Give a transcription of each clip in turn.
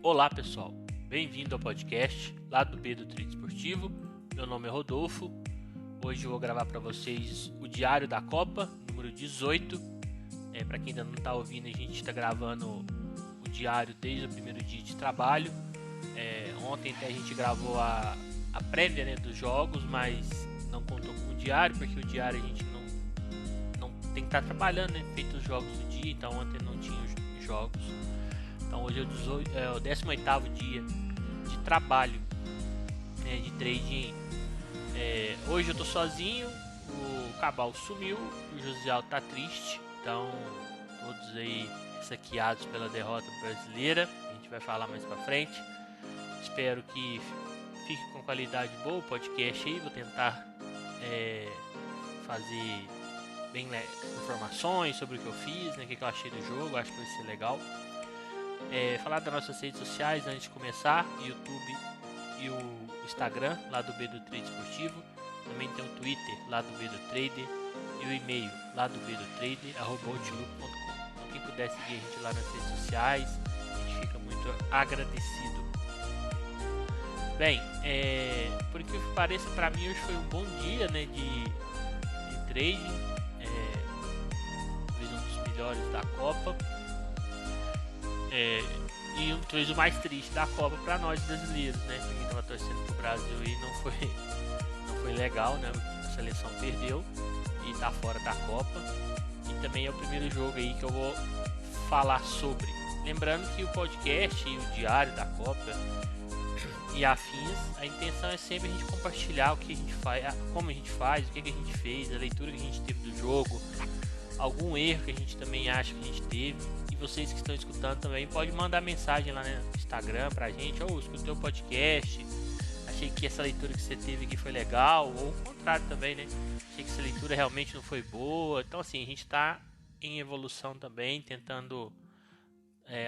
Olá pessoal, bem-vindo ao podcast lá do B do Trade Esportivo. Meu nome é Rodolfo. Hoje eu vou gravar para vocês o Diário da Copa, número 18. Para quem ainda não está ouvindo, a gente está gravando o diário desde o primeiro dia de trabalho. Ontem até a gente gravou a prévia, né, dos jogos, mas não contou com o diário, porque o diário a gente não tem que estar trabalhando, né, feito os jogos do dia, então ontem não tinha os jogos. Então hoje é o 18º dia de trabalho, né, de trading. Hoje eu tô sozinho, o Cabal sumiu, o Josial tá triste, então todos aí saqueados pela derrota brasileira. A gente vai falar mais pra frente. Espero que fique com qualidade boa o podcast aí. Vou tentar fazer bem informações sobre o que eu fiz, né, o que eu achei do jogo. Acho que vai ser legal. Falar das nossas redes sociais antes de começar: YouTube e o Instagram lá do B do Trade Esportivo. Também tem o Twitter lá do B do Trader e o e-mail lá do B do Trader @outlook.com. Então, quem puder seguir a gente lá nas redes sociais, a gente fica muito agradecido. Bem, por incrível que pareça, para mim hoje foi um bom dia, né, de trading, talvez um dos melhores da Copa. E talvez o mais triste da Copa para nós brasileiros, né? Quem estava torcendo pro Brasil aí não foi legal, né? A seleção perdeu e tá fora da Copa. E também é o primeiro jogo aí que eu vou falar sobre. Lembrando que o podcast e o diário da Copa e afins, a intenção é sempre a gente compartilhar o que a gente faz, como a gente faz, o que a gente fez, a leitura que a gente teve do jogo, algum erro que a gente também acha que a gente teve. Vocês que estão escutando também podem mandar mensagem lá no Instagram pra gente: escutei o podcast, achei que essa leitura que você teve aqui foi legal, ou o contrário também, né, achei que essa leitura realmente não foi boa. Então assim, a gente tá em evolução também, tentando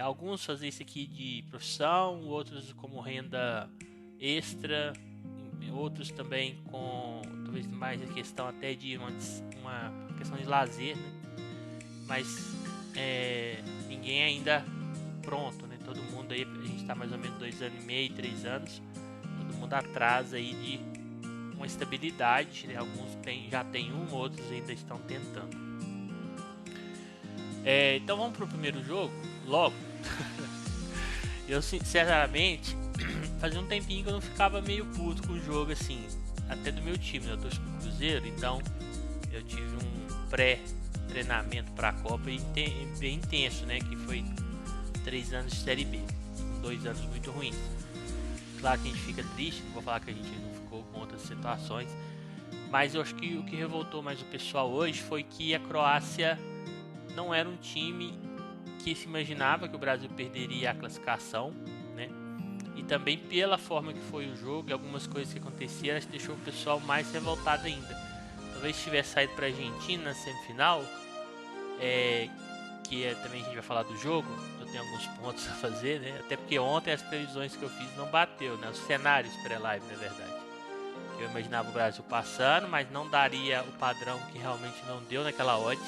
alguns fazer isso aqui de profissão, outros como renda extra, outros também com talvez mais a questão até de uma questão de lazer, né? Mas ninguém ainda pronto, né? Todo mundo aí, a gente está mais ou menos 2 anos e meio, 3 anos, todo mundo atrás aí de uma estabilidade, né? Alguns já tem outros ainda estão tentando. Então vamos pro primeiro jogo, logo. Eu sinceramente fazia um tempinho que eu não ficava meio puto com o jogo assim, até do meu time, né? Eu torço pro Cruzeiro, então eu tive um treinamento para a Copa bem intenso, né? Que foi 3 anos de Série B, 2 anos muito ruins. Claro que a gente fica triste, não vou falar que a gente não ficou com outras situações, mas eu acho que o que revoltou mais o pessoal hoje foi que a Croácia não era um time que se imaginava que o Brasil perderia a classificação, né? E também pela forma que foi o jogo e algumas coisas que aconteceram, acho que deixou o pessoal mais revoltado ainda. Talvez tivesse saído para a Argentina na semifinal, que também a gente vai falar do jogo. Eu tenho alguns pontos a fazer, né? Até porque ontem as previsões que eu fiz não bateu, né? Os cenários pré-live, na verdade. Eu imaginava o Brasil passando, mas não daria o padrão que realmente não deu naquela odd.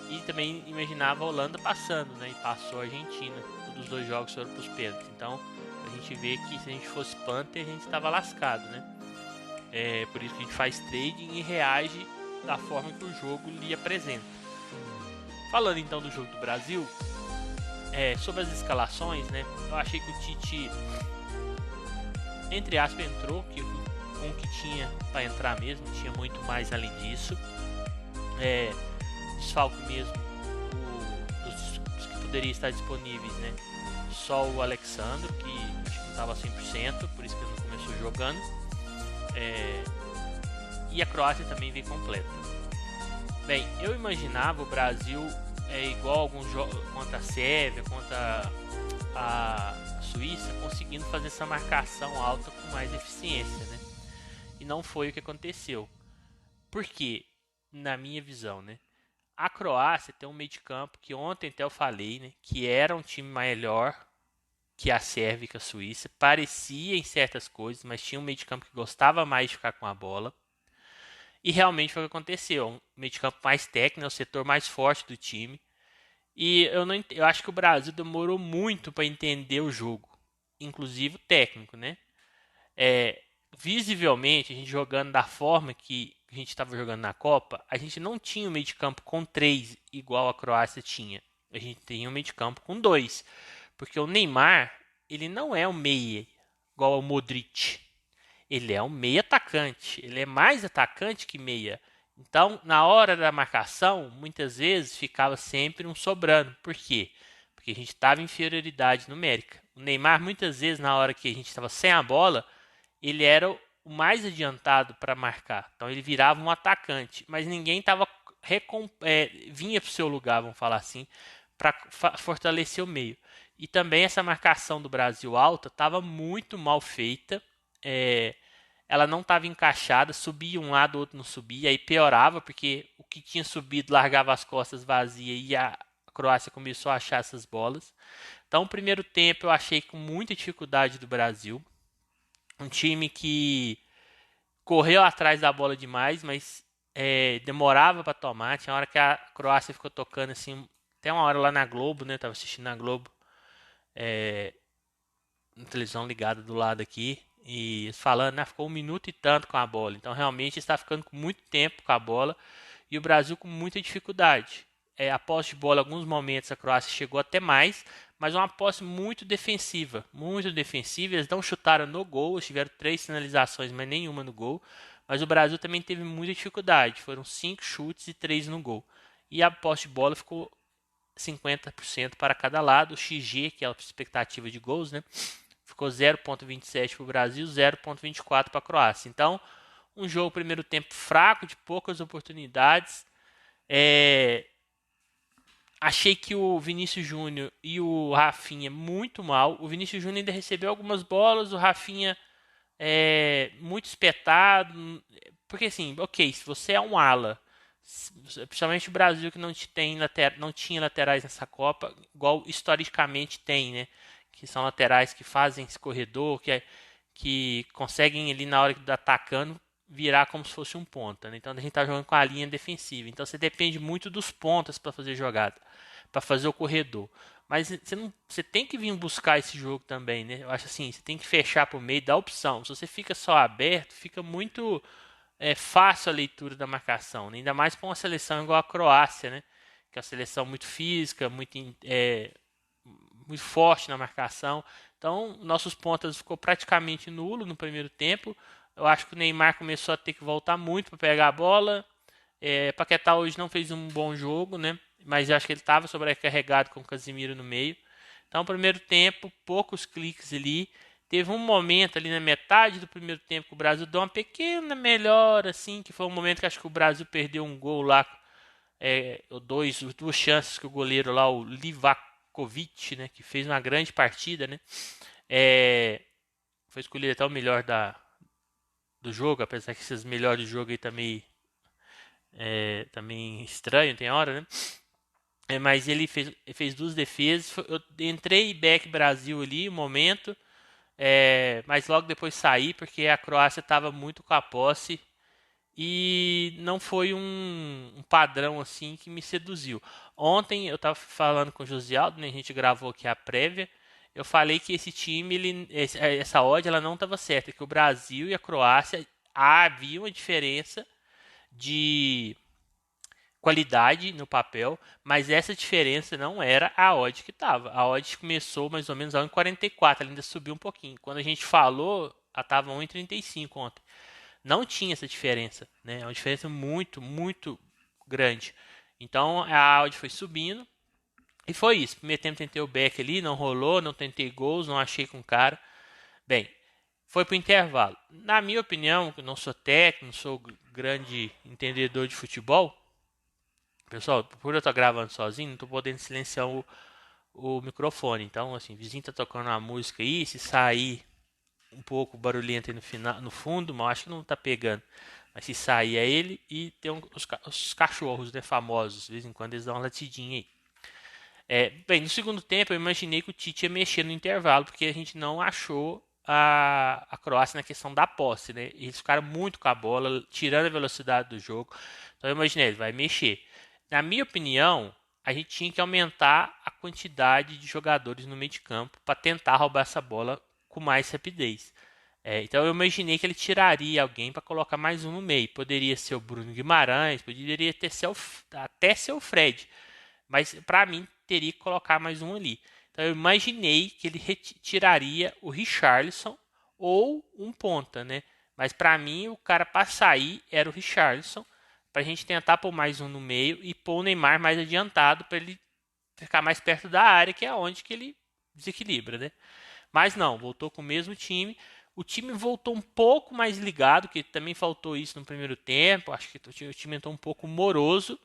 E também imaginava a Holanda passando, né? E passou a Argentina. Todos os 2 jogos foram para os pênaltis. Então a gente vê que se a gente fosse Panther, a gente estava lascado, né? Por isso que a gente faz trading e reage da forma que o jogo lhe apresenta. Falando então do jogo do Brasil, sobre as escalações, né? Eu achei que o Tite, entre aspas, entrou com o que tinha para entrar mesmo, tinha muito mais além disso. Desfalque mesmo dos que poderiam estar disponíveis, né? Só o Alexandre, que acho que não estava 100%, por isso que ele não começou jogando. E a Croácia também veio completa. Bem, eu imaginava o Brasil igual alguns jogos contra a Sérvia, contra a Suíça, conseguindo fazer essa marcação alta com mais eficiência, né? E não foi o que aconteceu. Porque, na minha visão, né, a Croácia tem um meio de campo que ontem até eu falei, né, que era um time melhor que a Sérvia e que a Suíça, parecia em certas coisas, mas tinha um meio de campo que gostava mais de ficar com a bola. E realmente foi o que aconteceu. Um meio de campo mais técnico, o setor mais forte do time. E eu acho que o Brasil demorou muito para entender o jogo, inclusive o técnico, né? É, visivelmente, a gente jogando da forma que a gente estava jogando na Copa, a gente não tinha um meio de campo com três, igual a Croácia tinha. A gente tinha um meio de campo com dois. Porque o Neymar, ele não é um meia, igual ao Modric. Ele é um meia atacante. Ele é mais atacante que meia. Então, na hora da marcação, muitas vezes ficava sempre um sobrando. Por quê? Porque a gente estava em inferioridade numérica. O Neymar, muitas vezes, na hora que a gente estava sem a bola, ele era o mais adiantado para marcar. Então ele virava um atacante, mas ninguém estava vinha para o seu lugar, vamos falar assim, para fortalecer o meio. E também essa marcação do Brasil alta estava muito mal feita. É, ela não estava encaixada, subia um lado, o outro não subia, aí piorava, porque o que tinha subido largava as costas vazias e a Croácia começou a achar essas bolas. Então, o primeiro tempo eu achei com muita dificuldade do Brasil. Um time que correu atrás da bola demais, mas demorava para tomar. Tinha hora que a Croácia ficou tocando assim, até uma hora lá na Globo, né? Eu tava assistindo na Globo, na televisão ligada do lado aqui, e falando, né? Ficou um minuto e tanto com a bola. Então realmente está ficando com muito tempo com a bola e o Brasil com muita dificuldade. A posse de bola, em alguns momentos a Croácia chegou até mais, mas uma posse muito defensiva, muito defensiva. Eles não chutaram no gol, eles tiveram 3 finalizações, mas nenhuma no gol. Mas o Brasil também teve muita dificuldade, foram 5 chutes e 3 no gol. E a posse de bola ficou 50% para cada lado. O XG, que é a expectativa de gols, né? Ficou 0,27 para o Brasil, 0,24 para a Croácia. Então, um jogo primeiro tempo fraco, de poucas oportunidades. Achei que o Vinícius Júnior e o Rafinha muito mal. O Vinícius Júnior ainda recebeu algumas bolas, o Rafinha muito espetado. Porque assim, ok, se você é um ala, principalmente o Brasil que não tinha laterais nessa Copa, igual historicamente tem, né? Que são laterais que fazem esse corredor, que conseguem ali na hora que tá atacando virar como se fosse um ponta, né? Então a gente tá jogando com a linha defensiva. Então você depende muito dos pontas para fazer jogada, para fazer o corredor. Mas você tem que vir buscar esse jogo também, né? Eu acho assim, você tem que fechar por meio, dar opção. Se você fica só aberto, fica muito fácil a leitura da marcação, né? Ainda mais para uma seleção igual a Croácia, né? Que é uma seleção muito física, muito forte na marcação. Então, nossos pontas ficou praticamente nulo no primeiro tempo. Eu acho que o Neymar começou a ter que voltar muito para pegar a bola. Paquetá hoje não fez um bom jogo, né? Mas eu acho que ele estava sobrecarregado com o Casemiro no meio. Então, primeiro tempo, poucos cliques ali. Teve um momento ali na metade do primeiro tempo que o Brasil deu uma pequena melhora, assim, que foi um momento que acho que o Brasil perdeu um gol lá, duas chances que o goleiro lá, o Livakovic, né, que fez uma grande partida, né, foi escolhido até o melhor do jogo, apesar que esses melhores do jogo aí também estranho, tem hora, né? Mas ele fez duas defesas. Eu entrei back Brasil ali, um momento, mas logo depois saí porque a Croácia estava muito com a posse e não foi um padrão assim que me seduziu. Ontem eu estava falando com o Josialdo, né, a gente gravou aqui a prévia. Eu falei que esse time, essa odd, ela não estava certa, que o Brasil e a Croácia havia uma diferença de qualidade no papel, mas essa diferença não era a odd que estava. A odd começou mais ou menos a 1,44, ela ainda subiu um pouquinho. Quando a gente falou, ela estava 1,35 ontem. Não tinha essa diferença, né? É uma diferença muito, muito grande. Então a odd foi subindo e foi isso. Primeiro tempo tentei o back ali, não rolou, não tentei gols, não achei com cara. Bem, foi pro intervalo. Na minha opinião, eu não sou técnico, não sou grande entendedor de futebol. Pessoal, por eu estar gravando sozinho, não estou podendo silenciar o microfone. Então, assim, o vizinho tá tocando uma música aí, se sair um pouco barulhento aí no fundo, mas acho que não tá pegando. Mas se sair é ele e tem os cachorros, né, famosos. De vez em quando eles dão uma latidinha aí. Bem, no segundo tempo eu imaginei que o Tite ia mexer no intervalo, porque a gente não achou a Croácia na questão da posse, né? Eles ficaram muito com a bola, tirando a velocidade do jogo. Então eu imaginei, ele vai mexer. Na minha opinião, a gente tinha que aumentar a quantidade de jogadores no meio de campo para tentar roubar essa bola com mais rapidez. Então eu imaginei que ele tiraria alguém para colocar mais um no meio. Poderia ser o Bruno Guimarães, poderia até ser o Fred, mas para mim teria que colocar mais um ali. Então eu imaginei que ele tiraria o Richarlison ou um ponta, né? Mas para mim o cara para sair era o Richarlison, para a gente tentar pôr mais um no meio e pôr o Neymar mais adiantado para ele ficar mais perto da área, que é onde que ele desequilibra, né? Mas não, voltou com o mesmo time. O time voltou um pouco mais ligado, que também faltou isso no primeiro tempo. Acho que o time entrou um pouco moroso.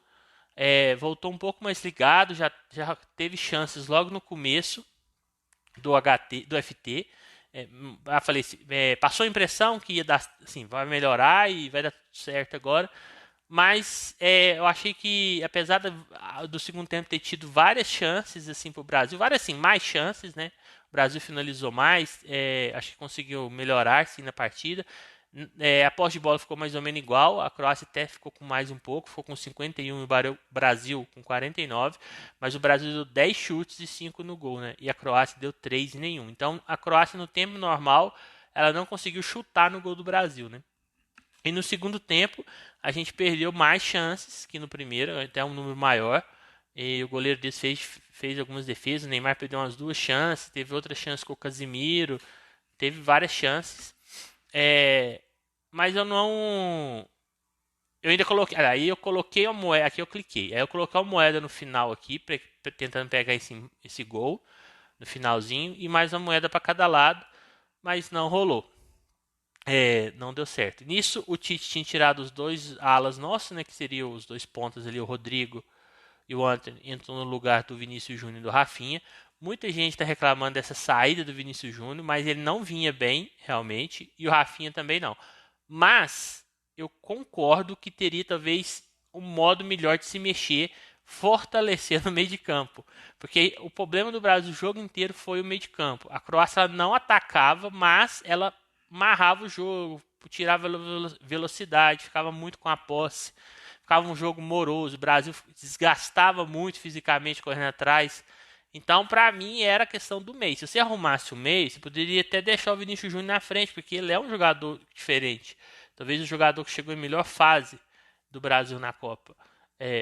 Voltou um pouco mais ligado, já teve chances logo no começo do FT. Falei, passou a impressão que ia dar, assim, vai melhorar e vai dar tudo certo agora. Mas eu achei que, apesar do segundo tempo ter tido várias chances assim para o Brasil, várias assim, mais chances, né? O Brasil finalizou mais, acho que conseguiu melhorar sim na partida. A posse de bola ficou mais ou menos igual, a Croácia até ficou com mais um pouco, ficou com 51 e o Brasil com 49, mas o Brasil deu 10 chutes e 5 no gol, né? E a Croácia deu 3 e nenhum. Então a Croácia no tempo normal, ela não conseguiu chutar no gol do Brasil, né? E no segundo tempo, a gente perdeu mais chances que no primeiro, até um número maior. E o goleiro deles fez algumas defesas. O Neymar perdeu umas 2 chances, teve outra chance com o Casimiro, teve várias chances. Mas eu não. Eu ainda coloquei. Aí eu coloquei a moeda. Aqui eu cliquei. Aí eu coloquei a moeda no final aqui, tentando pegar esse gol no finalzinho. E mais uma moeda para cada lado. Mas não rolou. Não deu certo. Nisso, o Tite tinha tirado os 2 alas nossos, né, que seriam os 2 pontas ali, o Rodrigo e o Antony, entrou no lugar do Vinícius Júnior e do Rafinha. Muita gente está reclamando dessa saída do Vinícius Júnior, mas ele não vinha bem, realmente, e o Rafinha também não. Mas eu concordo que teria talvez um modo melhor de se mexer, fortalecer no meio de campo. Porque o problema do Brasil o jogo inteiro foi o meio de campo. A Croácia não atacava, mas ela amarrava o jogo, tirava velocidade, ficava muito com a posse, ficava um jogo moroso. O Brasil desgastava muito fisicamente correndo atrás. Então, para mim, era a questão do meio. Se você arrumasse o meio, você poderia até deixar o Vinícius Júnior na frente, porque ele é um jogador diferente. Talvez o jogador que chegou em melhor fase do Brasil na Copa.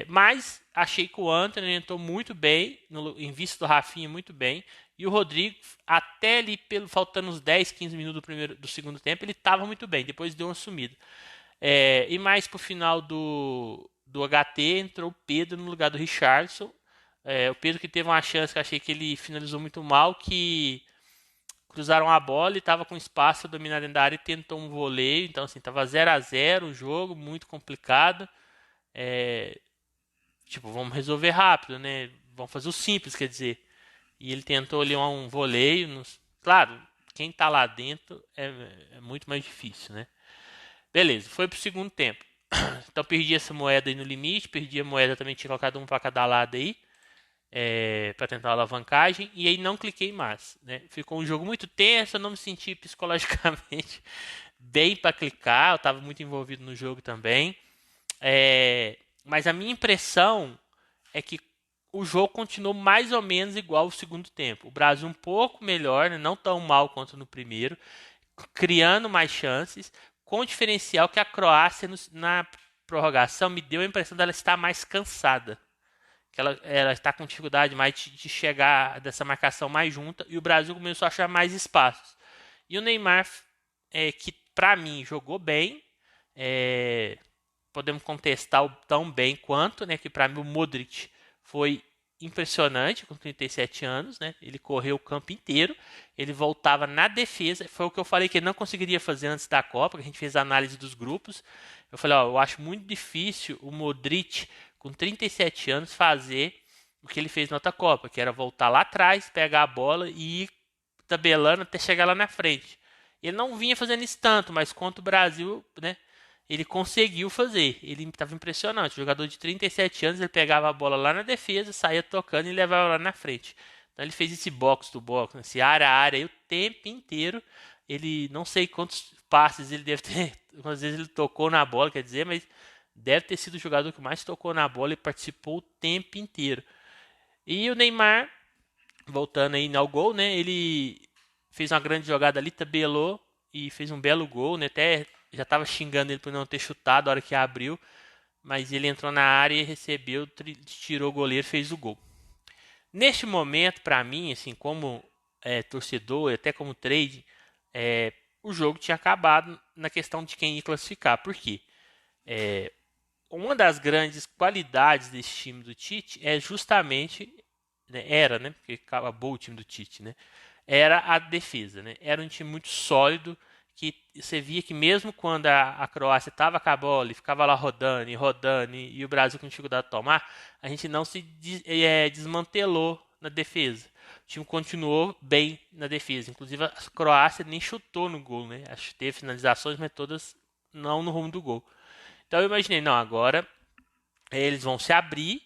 Mas achei que o Antony entrou muito bem, em vista do Rafinha, muito bem. E o Rodrigo, até ali, faltando uns 10, 15 minutos do segundo tempo, ele estava muito bem. Depois deu uma sumida. E mais pro final do HT, entrou o Pedro no lugar do Richarlison. O Pedro que teve uma chance que eu achei que ele finalizou muito mal, que cruzaram a bola e estava com espaço para dominar dentro da área e tentou um voleio. Então, assim, estava 0-0 o jogo, muito complicado. Tipo, vamos resolver rápido, né? Vamos fazer o simples, quer dizer. E ele tentou ali um voleio. Claro, quem tá lá dentro é muito mais difícil, né? Beleza, foi pro segundo tempo. Então perdi essa moeda aí no limite, perdi a moeda também, tinha colocado um para cada lado aí, para tentar a alavancagem, e aí não cliquei mais, né? Ficou um jogo muito tenso, eu não me senti psicologicamente bem para clicar, eu estava muito envolvido no jogo também. Mas a minha impressão é que o jogo continuou mais ou menos igual ao segundo tempo. O Brasil um pouco melhor, né? Não tão mal quanto no primeiro, criando mais chances, com o diferencial que a Croácia na prorrogação me deu a impressão dela estar mais cansada. Que ela está com dificuldade mais de chegar dessa marcação mais junta, e o Brasil começou a achar mais espaços. E o Neymar, que para mim jogou bem, podemos contestar tão bem quanto, né, que para mim o Modric foi impressionante com 37 anos, né? Ele correu o campo inteiro, ele voltava na defesa, foi o que eu falei que ele não conseguiria fazer antes da Copa, que a gente fez a análise dos grupos. Eu falei, eu acho muito difícil o Modric com 37 anos fazer o que ele fez na outra Copa, que era voltar lá atrás, pegar a bola e ir tabelando até chegar lá na frente. Ele não vinha fazendo isso tanto, mas contra o Brasil, né? Ele conseguiu fazer, ele estava impressionante. O jogador de 37 anos, ele pegava a bola lá na defesa, saía tocando e levava lá na frente. Então ele fez esse box to box, esse área a área, o tempo inteiro. Ele não sei quantos passes ele deve ter, às vezes ele tocou na bola, quer dizer, mas deve ter sido o jogador que mais tocou na bola e participou o tempo inteiro. E o Neymar, voltando aí ao gol, né? Ele fez uma grande jogada ali, tabelou e fez um belo gol, né? Até já estava xingando ele por não ter chutado a hora que abriu, mas ele entrou na área e recebeu, tirou o goleiro, fez o gol. Neste momento, para mim, assim, como torcedor, até como trade, o jogo tinha acabado na questão de quem ia classificar. Por quê? Uma das grandes qualidades desse time do Tite é justamente, né, era, né, porque acabou o time do Tite, né, era a defesa, né, era um time muito sólido, que você via que mesmo quando a Croácia estava com a bola e ficava lá rodando e rodando e o Brasil com dificuldade de tomar, a gente não se desmantelou na defesa. O time continuou bem na defesa. Inclusive a Croácia nem chutou no gol, né? Acho que teve finalizações, mas todas não no rumo do gol. Então eu imaginei, não, agora eles vão se abrir,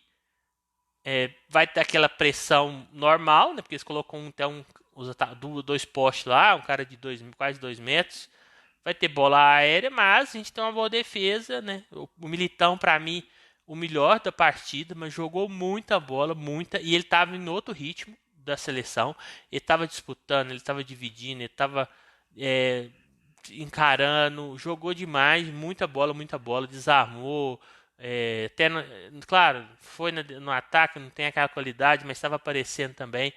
vai ter aquela pressão normal, né? Porque eles colocam até dois postes lá, um cara de quase 2 metros. Vai ter bola aérea, mas a gente tem uma boa defesa, né? O Militão, para mim, o melhor da partida, mas jogou muita bola, muita, e ele estava em outro ritmo da seleção. Ele estava disputando, ele estava dividindo, ele estava encarando, jogou demais, muita bola, desarmou. Até claro, foi no ataque, não tem aquela qualidade, mas estava aparecendo também.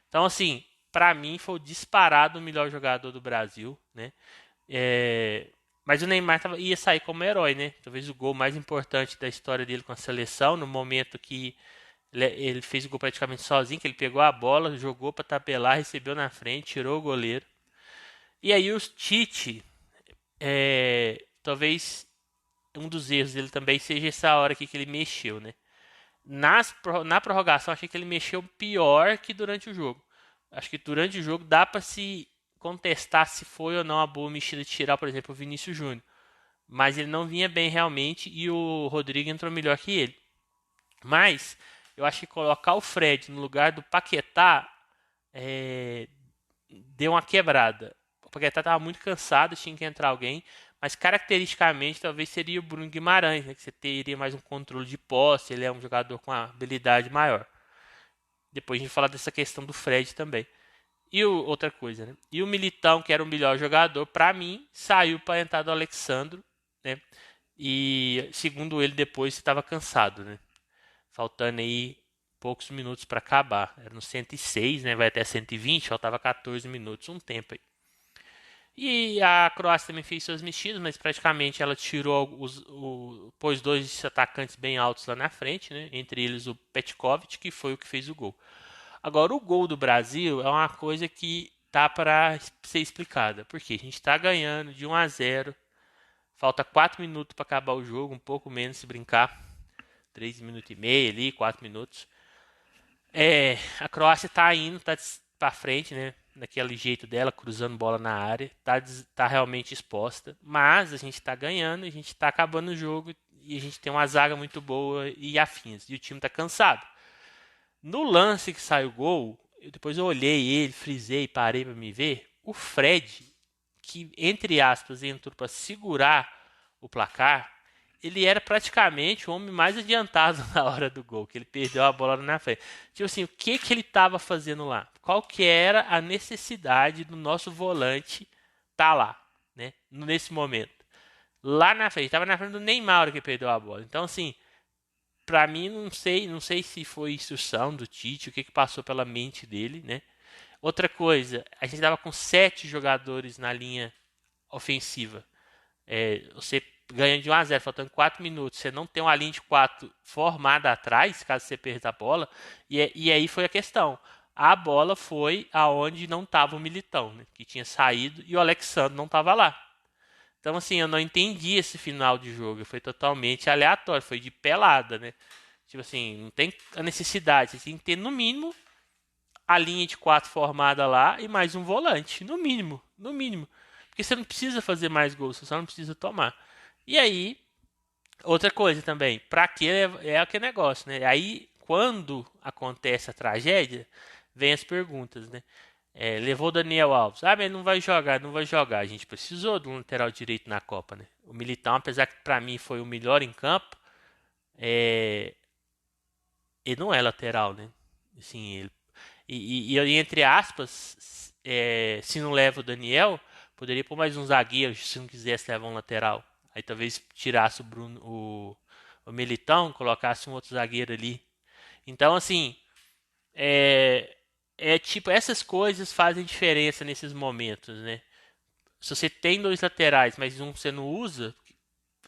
Então, assim, para mim foi o disparado o melhor jogador do Brasil, né? Mas o Neymar ia sair como herói, né? Talvez o gol mais importante da história dele com a seleção, no momento que ele fez o gol praticamente sozinho, que ele pegou a bola, jogou para tabelar, recebeu na frente, tirou o goleiro. E aí o Tite, talvez um dos erros dele também seja essa hora aqui que ele mexeu, né? Na prorrogação, achei que ele mexeu pior que durante o jogo. Acho que durante o jogo dá para se contestar se foi ou não a boa mexida de tirar, por exemplo, o Vinícius Júnior. Mas ele não vinha bem realmente e o Rodrigo entrou melhor que ele. Mas eu acho que colocar o Fred no lugar do Paquetá deu uma quebrada. O Paquetá estava muito cansado, tinha que entrar alguém. Mas caracteristicamente talvez seria o Bruno Guimarães, né, que você teria mais um controle de posse, ele é um jogador com uma habilidade maior. Depois a gente fala dessa questão do Fred também. E outra coisa, né? E o Militão, que era o melhor jogador, para mim, saiu para entrar do Alexandro, né? E segundo ele, depois estava cansado, né? Faltando aí poucos minutos para acabar. Era no 106, né? Vai até 120, faltava 14 minutos, um tempo aí. E a Croácia também fez suas mexidas, mas praticamente ela tirou pôs dois atacantes bem altos lá na frente, né? Entre eles o Petkovic, que foi o que fez o gol. Agora, o gol do Brasil é uma coisa que tá para ser explicada. Porque a gente está ganhando de 1-0, falta 4 minutos para acabar o jogo, um pouco menos se brincar. 3 minutos e meio ali, 4 minutos. A Croácia tá indo, tá para frente, né? Daquele jeito dela, cruzando bola na área. Tá realmente exposta. Mas a gente tá ganhando, a gente tá acabando o jogo e a gente tem uma zaga muito boa e afins. E o time tá cansado. No lance que sai o gol, depois eu olhei ele, frisei, parei para me ver. O Fred, que entre aspas entrou para segurar o placar, ele era praticamente o homem mais adiantado na hora do gol, que ele perdeu a bola na frente. Tipo assim, o que ele estava fazendo lá? Qual que era a necessidade do nosso volante tá lá, né? Nesse momento. Lá na frente, estava na frente do Neymar que perdeu a bola. Então assim, para mim não sei se foi instrução do Tite, o que passou pela mente dele, né? Outra coisa, a gente estava com 7 jogadores na linha ofensiva. Você ganha de 1-0, faltando 4 minutos, você não tem uma linha de 4 formada atrás, caso você perda a bola, e aí foi a questão. A bola foi aonde não estava o Militão, né, que tinha saído, e o Alexandre não estava lá. Então, assim, eu não entendi esse final de jogo, foi totalmente aleatório, foi de pelada, né? Tipo assim, não tem a necessidade, você tem que ter no mínimo a linha de 4 formada lá e mais um volante, no mínimo, no mínimo. Porque você não precisa fazer mais gols, você só não precisa tomar. E aí, outra coisa também, pra que é aquele negócio, né? Aí, quando acontece a tragédia, vem as perguntas, né? Levou o Daniel Alves. Ah, mas ele não vai jogar, não vai jogar. A gente precisou de um lateral direito na Copa, né? O Militão, apesar que pra mim foi o melhor em campo, ele não é lateral, né? Assim, e entre aspas, se não leva o Daniel, poderia pôr mais um zagueiro, se não quisesse levar um lateral. Aí talvez tirasse o Bruno, o Militão, colocasse um outro zagueiro ali. Então, assim, é, tipo, essas coisas fazem diferença nesses momentos, né? Se você tem dois laterais, mas um você não usa,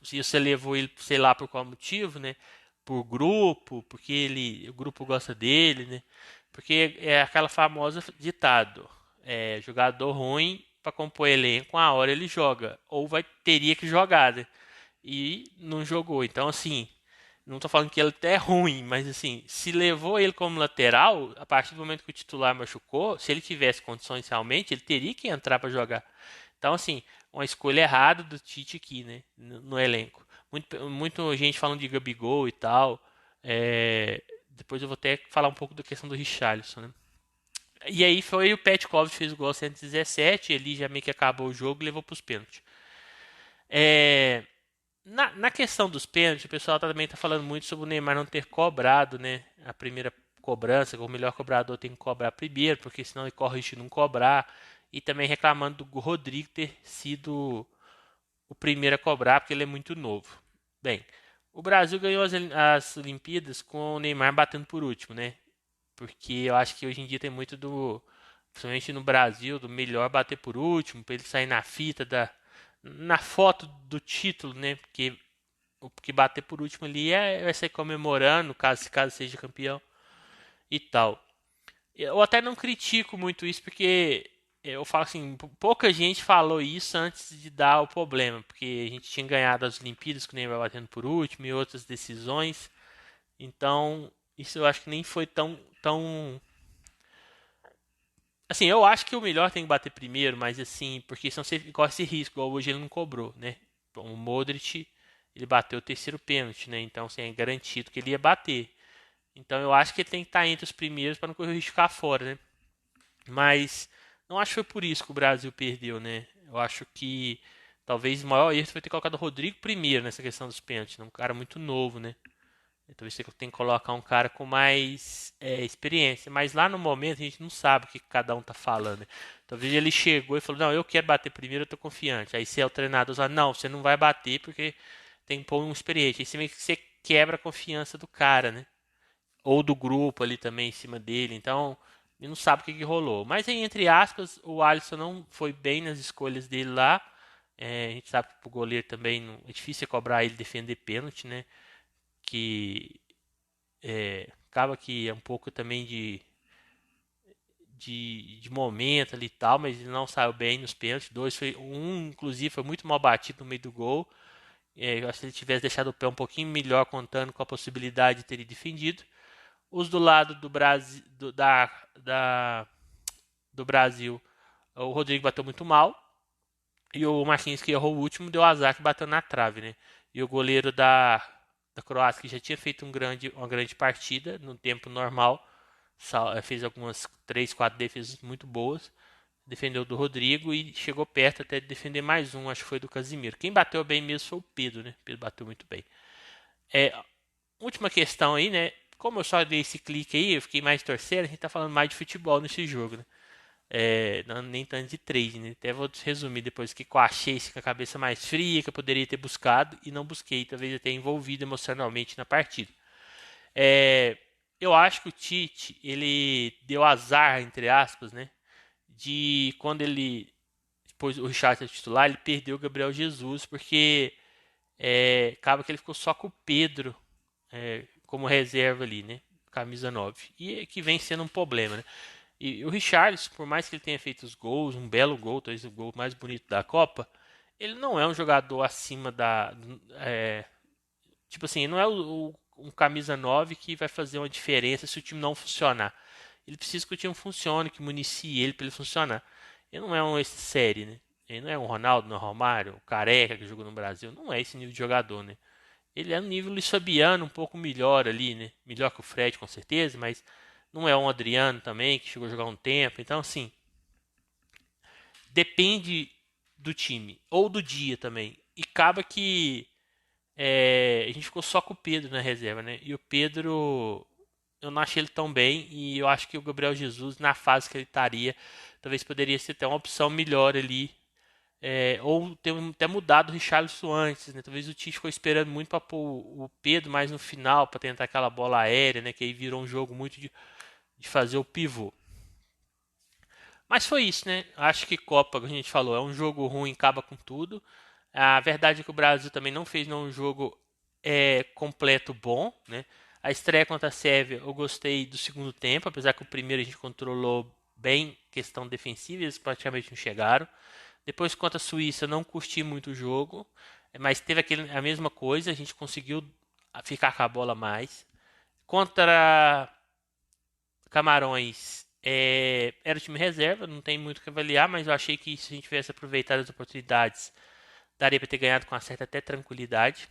se você levou ele, sei lá por qual motivo, né? Por grupo, porque o grupo gosta dele, né? Porque é aquela famosa ditado, jogador ruim para compor elenco, a hora ele joga, ou teria que jogar, né? E não jogou. Então, assim, não tô falando que ele até é ruim, mas assim, se levou ele como lateral, a partir do momento que o titular machucou, se ele tivesse condições realmente, ele teria que entrar para jogar. Então, assim, uma escolha errada do Tite aqui, né, no elenco. Muito gente falando de Gabigol e tal. Depois eu vou até falar um pouco da questão do Richarlison, né? E aí foi o Petkov que fez o gol 117, ele já meio que acabou o jogo e levou para os pênaltis. É, na questão dos pênaltis, o pessoal também está falando muito sobre o Neymar não ter cobrado, né? A primeira cobrança, que o melhor cobrador tem que cobrar primeiro, porque senão ele corre risco de não cobrar. E também reclamando do Rodrigo ter sido o primeiro a cobrar, porque ele é muito novo. Bem, o Brasil ganhou as Olimpíadas com o Neymar batendo por último, né? Porque eu acho que hoje em dia tem muito principalmente no Brasil, do melhor bater por último, para ele sair na fita na foto do título, né? Porque o que bater por último ali vai ser comemorando, caso seja campeão e tal. Eu até não critico muito isso, porque eu falo assim, pouca gente falou isso antes de dar o problema, porque a gente tinha ganhado as Olimpíadas com o Neymar batendo por último e outras decisões. Então, isso eu acho que nem foi tão assim, eu acho que o melhor tem que bater primeiro, mas assim, porque senão você corre esse risco, igual hoje ele não cobrou, né? O Modric, ele bateu o terceiro pênalti, né? Então, assim, é garantido que ele ia bater. Então, eu acho que ele tem que estar entre os primeiros para não correr o risco de ficar fora, né? Mas não acho que foi por isso que o Brasil perdeu, né? Eu acho que talvez o maior erro foi ter colocado o Rodrigo primeiro nessa questão dos pênaltis, né? Um cara muito novo, né? Talvez você tenha que colocar um cara com mais experiência. Mas lá no momento a gente não sabe o que cada um tá falando, né? Talvez ele chegou e falou: Não, eu quero bater primeiro, eu tô confiante. Aí se é o treinador fala: Não, você não vai bater porque tem que pôr um experiente. Aí você meio que você quebra a confiança do cara, né? Ou do grupo ali também em cima dele. Então, ele não sabe o que rolou. Mas aí, entre aspas, o Alisson não foi bem nas escolhas dele lá. A gente sabe que o goleiro também é difícil cobrar ele defender pênalti, né? Que acaba que é um pouco também de momento ali e tal, mas ele não saiu bem nos pênaltis. Inclusive, foi muito mal batido no meio do gol. Eu acho que se ele tivesse deixado o pé um pouquinho melhor, contando com a possibilidade de ter ele defendido. Os do lado do Brasil, do Brasil, o Rodrigo bateu muito mal. E o Marquinhos, que errou o último, deu azar que bateu na trave, né? E o goleiro da Croácia, que já tinha feito uma grande partida no tempo normal, fez algumas 3, 4 defesas muito boas, defendeu do Rodrigo e chegou perto até de defender mais um, acho que foi do Casimiro. Quem bateu bem mesmo foi o Pedro, né? O Pedro bateu muito bem. É, última questão aí, né? Como eu só dei esse clique aí, eu fiquei mais torcendo, a gente tá falando mais de futebol nesse jogo, né? Não, nem tanto de trade, né? Até vou resumir depois o que eu achei assim, com a cabeça mais fria, que eu poderia ter buscado e não busquei, talvez eu tenha envolvido emocionalmente na partida. É, eu acho que o Tite, ele deu azar, entre aspas, né? De quando ele pôs o Richard titular, ele perdeu o Gabriel Jesus, porque acaba que ele ficou só com o Pedro como reserva ali, né? Camisa 9. E que vem sendo um problema, né? E o Richarlison, por mais que ele tenha feito os gols, um belo gol, talvez o gol mais bonito da Copa, ele não é um jogador acima da. Tipo assim, não é um camisa 9 que vai fazer uma diferença se o time não funcionar. Ele precisa que o time funcione, que municie ele para ele funcionar. Ele não é um esse série, né? Ele não é um Ronaldo, não é um Romário, o Careca que jogou no Brasil. Não é esse nível de jogador, né? Ele é um nível Luiz Fabiano, um pouco melhor ali, né? Melhor que o Fred, com certeza, mas não é um Adriano também, que chegou a jogar um tempo. Então, assim, depende do time, ou do dia também. E acaba que a gente ficou só com o Pedro na reserva, né? E o Pedro eu não achei ele tão bem e eu acho que o Gabriel Jesus, na fase que ele estaria, talvez poderia ser até uma opção melhor ali. Ou ter até mudado o Richarlison antes, né? Talvez o Tite ficou esperando muito para pôr o Pedro mais no final, para tentar aquela bola aérea, né? Que aí virou um jogo muito de fazer o pivô. Mas foi isso, né? Acho que Copa, como a gente falou, é um jogo ruim, acaba com tudo. A verdade é que o Brasil também não fez um jogo completo bom, né? A estreia contra a Sérvia, eu gostei do segundo tempo, apesar que o primeiro a gente controlou bem questão defensiva, eles praticamente não chegaram. Depois contra a Suíça, não curti muito o jogo, mas teve a mesma coisa, a gente conseguiu ficar com a bola mais. Contra Camarões, era o time reserva, não tem muito o que avaliar, mas eu achei que se a gente tivesse aproveitado as oportunidades, daria para ter ganhado com uma certa até tranquilidade.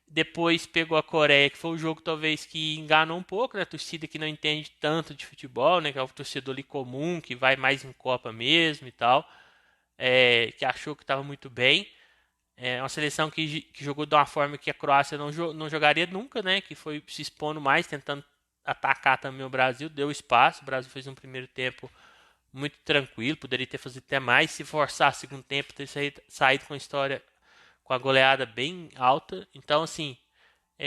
Depois pegou a Coreia, que foi o jogo talvez que enganou um pouco, né? A torcida que não entende tanto de futebol, né? Que é o torcedor ali comum, que vai mais em Copa mesmo e tal, que achou que estava muito bem. É uma seleção que jogou de uma forma que a Croácia não jogaria nunca, né? Que foi se expondo mais, tentando atacar também o Brasil, deu espaço. O Brasil fez um primeiro tempo muito tranquilo, poderia ter feito até mais. Se forçar segundo tempo, ter saído com a história, com a goleada bem alta. Então, assim,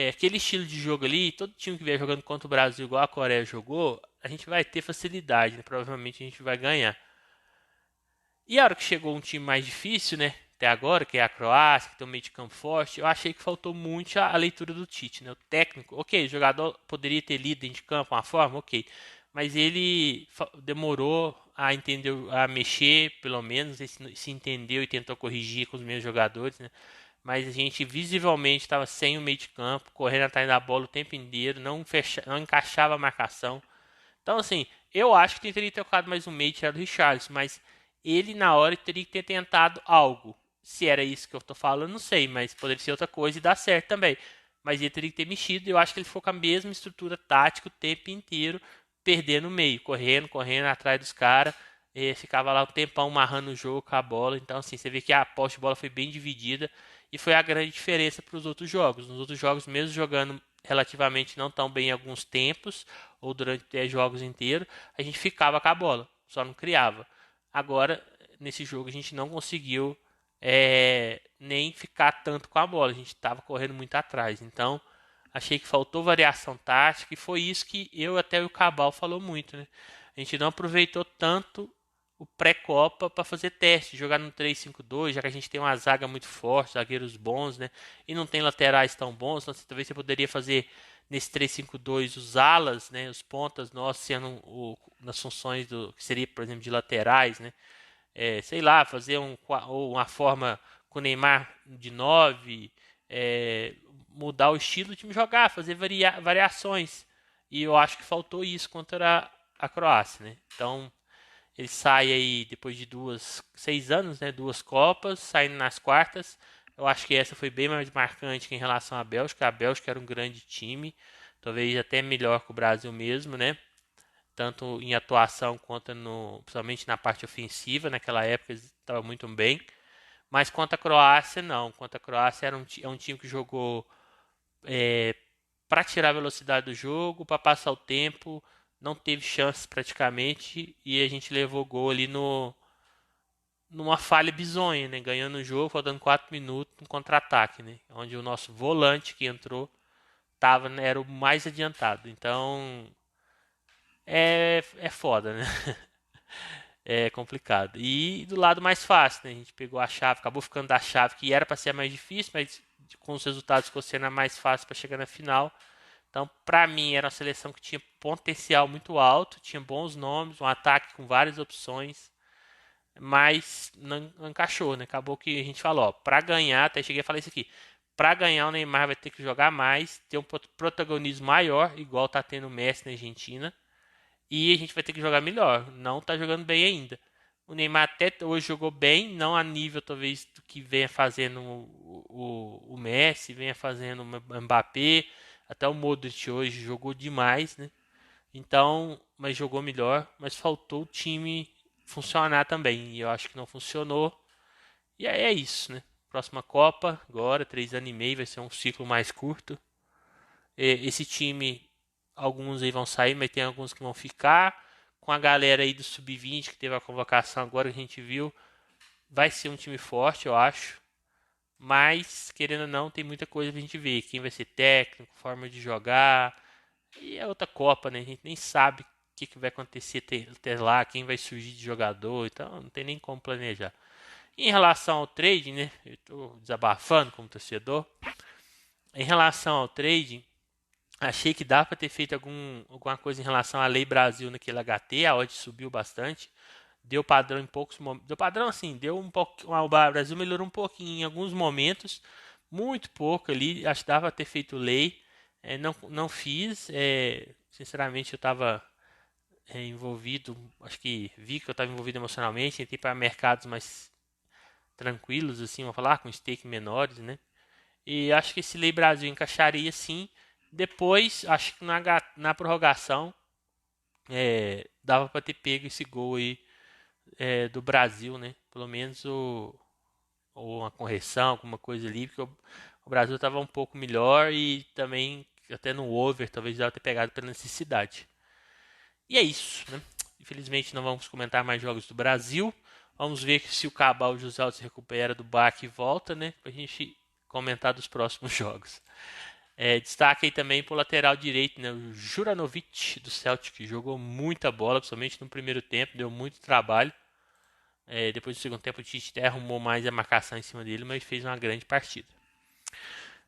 aquele estilo de jogo ali, todo time que vier jogando contra o Brasil, igual a Coreia jogou, a gente vai ter facilidade, né? Provavelmente a gente vai ganhar. E a hora que chegou um time mais difícil, né? Até agora, que é a Croácia, que tem um meio de campo forte, eu achei que faltou muito a leitura do Tite, né? O técnico, ok, o jogador poderia ter lido dentro de campo uma forma, ok. Mas ele demorou a entender, a mexer, pelo menos, se entendeu e tentou corrigir com os meus jogadores, né? Mas a gente visivelmente estava sem o meio de campo, correndo atrás da bola o tempo inteiro, não encaixava a marcação. Então, assim, eu acho que teria tocado mais um meio tirado do Richarlison, mas ele na hora teria que ter tentado algo. Se era isso que eu tô falando, não sei, mas poderia ser outra coisa e dar certo também. Mas ele teria que ter mexido, e eu acho que ele ficou com a mesma estrutura tática o tempo inteiro, perdendo o meio, correndo atrás dos caras, ficava lá um tempão marrando o jogo com a bola. Então, assim, você vê que a posse de bola foi bem dividida e foi a grande diferença para os outros jogos. Nos outros jogos, mesmo jogando relativamente não tão bem em alguns tempos, ou durante 10 jogos inteiros, a gente ficava com a bola, só não criava. Agora, nesse jogo, a gente não conseguiu nem ficar tanto com a bola, a gente estava correndo muito atrás. Então, achei que faltou variação tática e foi isso que eu até o Cabal falou muito, né? A gente não aproveitou tanto o pré-copa para fazer teste, jogar no 3-5-2, já que a gente tem uma zaga muito forte, zagueiros bons, né? E não tem laterais tão bons, então talvez você poderia fazer nesse 3-5-2 os alas, né, os pontas nossos sendo nas funções do que seria, por exemplo, de laterais, né? Sei lá, fazer uma forma com o Neymar de 9, mudar o estilo do time jogar, fazer variações. E eu acho que faltou isso contra a Croácia, né? Então, ele sai aí depois de 6 anos, né? 2 Copas, saindo nas quartas. Eu acho que essa foi bem mais marcante que em relação à Bélgica. A Bélgica era um grande time, talvez até melhor que o Brasil mesmo, né? Tanto em atuação quanto principalmente na parte ofensiva. Naquela época eles estavam muito bem. Mas contra a Croácia, não. Contra a Croácia é um time que jogou para tirar a velocidade do jogo, para passar o tempo. Não teve chances praticamente e a gente levou gol ali numa falha bizonha, né? Ganhando o jogo, faltando 4 minutos no contra-ataque, né? Onde o nosso volante que entrou era o mais adiantado. Então é foda, né? É complicado. E do lado mais fácil, né? A gente pegou a chave, acabou ficando da chave que era para ser a mais difícil, mas com os resultados ficou sendo a mais fácil para chegar na final. Então, para mim, era uma seleção que tinha potencial muito alto, tinha bons nomes, um ataque com várias opções, mas não encaixou, né? Acabou que a gente falou, para ganhar, até cheguei a falar isso aqui, para ganhar o Neymar vai ter que jogar mais, ter um protagonismo maior, igual tá tendo o Messi na Argentina, e a gente vai ter que jogar melhor, não tá jogando bem ainda. O Neymar até hoje jogou bem, não a nível talvez do que venha fazendo o Messi, venha fazendo o Mbappé, até o Modric hoje jogou demais, né? Então, mas jogou melhor, mas faltou o time funcionar também. E eu acho que não funcionou. E aí é isso, né? Próxima Copa, agora, 3 anos e meio, vai ser um ciclo mais curto. Esse time alguns aí vão sair, mas tem alguns que vão ficar. Com a galera aí do Sub-20 que teve a convocação agora que a gente viu, vai ser um time forte, eu acho. Mas, querendo ou não, tem muita coisa pra gente ver. Quem vai ser técnico, forma de jogar. E é outra Copa, né? A gente nem sabe o que vai acontecer até lá, quem vai surgir de jogador. Então, não tem nem como planejar. Em relação ao trading, né? Eu estou desabafando como torcedor. Em relação ao trading, achei que dá para ter feito alguma coisa em relação à Lei Brasil naquele HT. A odd subiu bastante. Deu padrão em poucos momentos. Deu padrão assim, deu um pouco. O Brasil melhorou um pouquinho em alguns momentos. Muito pouco ali. Acho que dava para ter feito lei. Não fiz. Sinceramente, eu estava envolvido. Acho que vi que eu estava envolvido emocionalmente. Entrei para mercados mais tranquilos, assim, vamos falar, com stake menores, né? E acho que esse Lei Brasil encaixaria sim. Depois, acho que na prorrogação, dava para ter pego esse gol aí do Brasil, né? Pelo menos ou uma correção, alguma coisa ali, porque o Brasil estava um pouco melhor e também até no over, talvez dava ter pegado pela necessidade. E é isso, né? Infelizmente não vamos comentar mais jogos do Brasil. Vamos ver se o Cabal José se recupera do baque e volta, né? Pra gente comentar dos próximos jogos. Destaque aí também pro lateral direito, né? O Juranovic do Celtic, que jogou muita bola, principalmente no primeiro tempo, deu muito trabalho. Depois do segundo tempo o Tite até arrumou mais a marcação em cima dele, mas fez uma grande partida.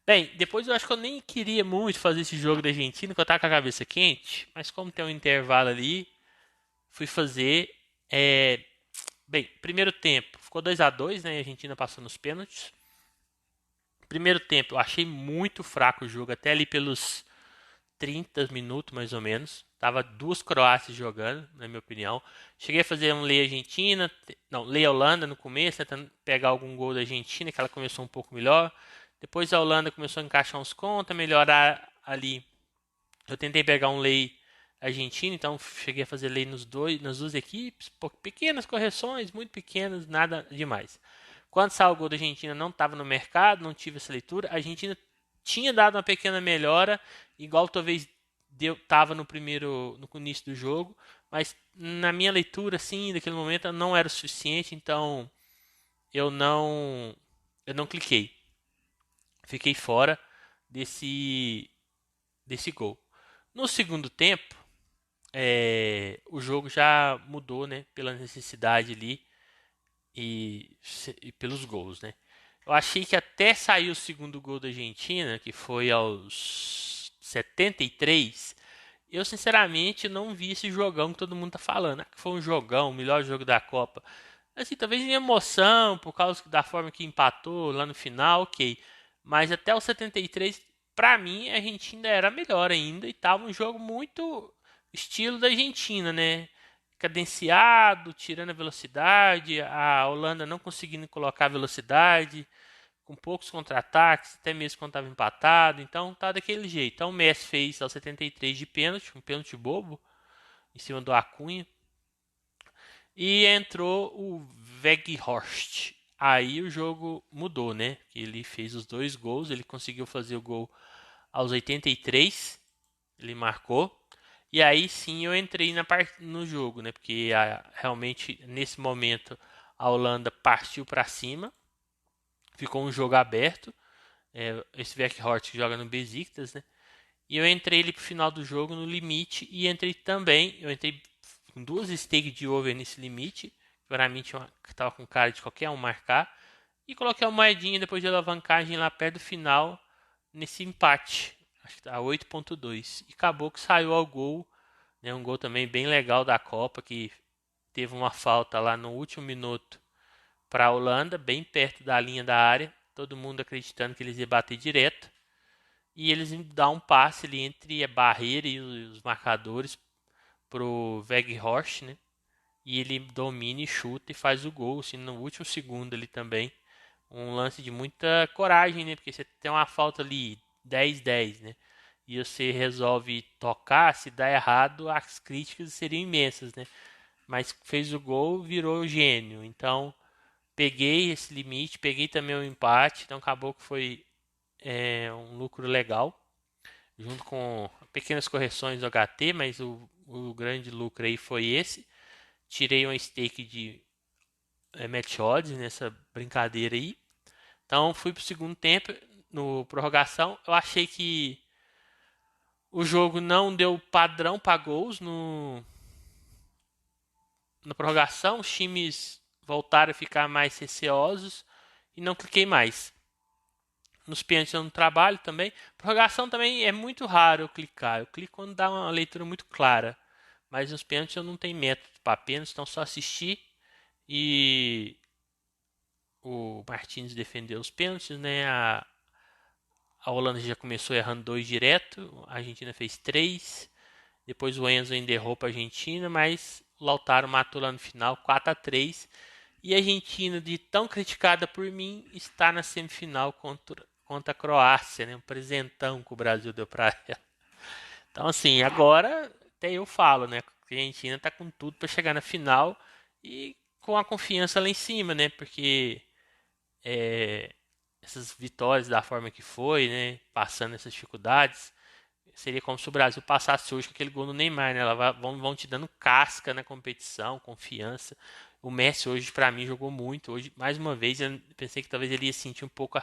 Bem, depois eu acho que eu nem queria muito fazer esse jogo da Argentina, que eu tava com a cabeça quente, mas como tem um intervalo ali, fui fazer. Bem, primeiro tempo ficou 2-2, né? A Argentina passou nos pênaltis. Primeiro tempo eu achei muito fraco o jogo, até ali pelos 30 minutos mais ou menos. Tava duas Croácias jogando, na minha opinião. Cheguei a fazer um lei Argentina, não, lei Holanda no começo, tentando pegar algum gol da Argentina, que ela começou um pouco melhor. Depois a Holanda começou a encaixar uns contas, melhorar ali. Eu tentei pegar um lei Argentina, então cheguei a fazer lei nas duas equipes, pequenas correções, muito pequenas, nada demais. Quando saiu o gol da Argentina, não estava no mercado, não tive essa leitura. A Argentina tinha dado uma pequena melhora, igual talvez estava no início do jogo, mas na minha leitura, assim, daquele momento, não era o suficiente, então eu não, eu não cliquei. Fiquei fora desse gol. No segundo tempo, o jogo já mudou, né? Pela necessidade ali e pelos gols, né? Eu achei que até saiu o segundo gol da Argentina, que foi aos 73. Eu sinceramente não vi esse jogão que todo mundo tá falando. Que foi um jogão, o melhor jogo da Copa. Assim, talvez em emoção, por causa da forma que empatou lá no final, ok. Mas até o 73, pra mim, a Argentina era melhor ainda e tava um jogo muito estilo da Argentina, né? Cadenciado, tirando a velocidade, a Holanda não conseguindo colocar a velocidade, com poucos contra-ataques, até mesmo quando estava empatado. Então tá daquele jeito. Então o Messi fez aos 73 de pênalti, um pênalti bobo, em cima do Acunha. E entrou o Weghorst. Aí o jogo mudou, né? Ele fez os dois gols, ele conseguiu fazer o gol aos 83, ele marcou. E aí sim eu entrei no jogo, né? Porque realmente nesse momento a Holanda partiu para cima, ficou um jogo aberto. Esse Weghorst joga no Besiktas, né? E eu entrei ali pro final do jogo no limite e eu entrei com duas stakes de over nesse limite. Para mim tava com cara de qualquer um marcar. E coloquei uma moedinha depois de alavancagem lá perto do final nesse empate. Acho que tá 8.2. E acabou que saiu ao gol. Né, um gol também bem legal da Copa, que teve uma falta lá no último minuto para a Holanda, bem perto da linha da área. Todo mundo acreditando que eles iam bater direto. E eles dão um passe ali entre a barreira e os marcadores pro Weghorst, né? E ele domina e chuta e faz o gol, assim, no último segundo ali também. Um lance de muita coragem, né? Porque você tem uma falta ali 10-10, né? E você resolve tocar, se dá errado, as críticas seriam imensas, né? Mas fez o gol, virou gênio. Então, peguei esse limite, peguei também o empate, então acabou que foi um lucro legal, junto com pequenas correções no HT, mas o grande lucro aí foi esse. Tirei uma stake de match odds nessa brincadeira aí. Então fui pro segundo tempo, no prorrogação. Eu achei que o jogo não deu padrão para gols na prorrogação. Os times voltaram a ficar mais receosos e não cliquei mais. Nos pênaltis eu não trabalho também. Prorrogação também é muito raro eu clicar. Eu clico quando dá uma leitura muito clara. Mas nos pênaltis eu não tenho método para pênaltis, então só assistir. E o Martins defendeu os pênaltis, né? A Holanda já começou errando 2 direto, a Argentina fez 3. Depois o Enzo ainda errou para a Argentina, mas o Lautaro matou lá no final, 4-3. E a Argentina, de tão criticada por mim, está na semifinal contra a Croácia, né? Um presentão que o Brasil deu para ela. Então, assim, agora até eu falo, né? Que a Argentina está com tudo para chegar na final e com a confiança lá em cima, né? Porque essas vitórias da forma que foi, né? Passando essas dificuldades, seria como se o Brasil passasse hoje com aquele gol do Neymar, né? Vão te dando casca na competição, confiança. O Messi hoje, para mim, jogou muito. Hoje, mais uma vez, eu pensei que talvez ele ia sentir um pouco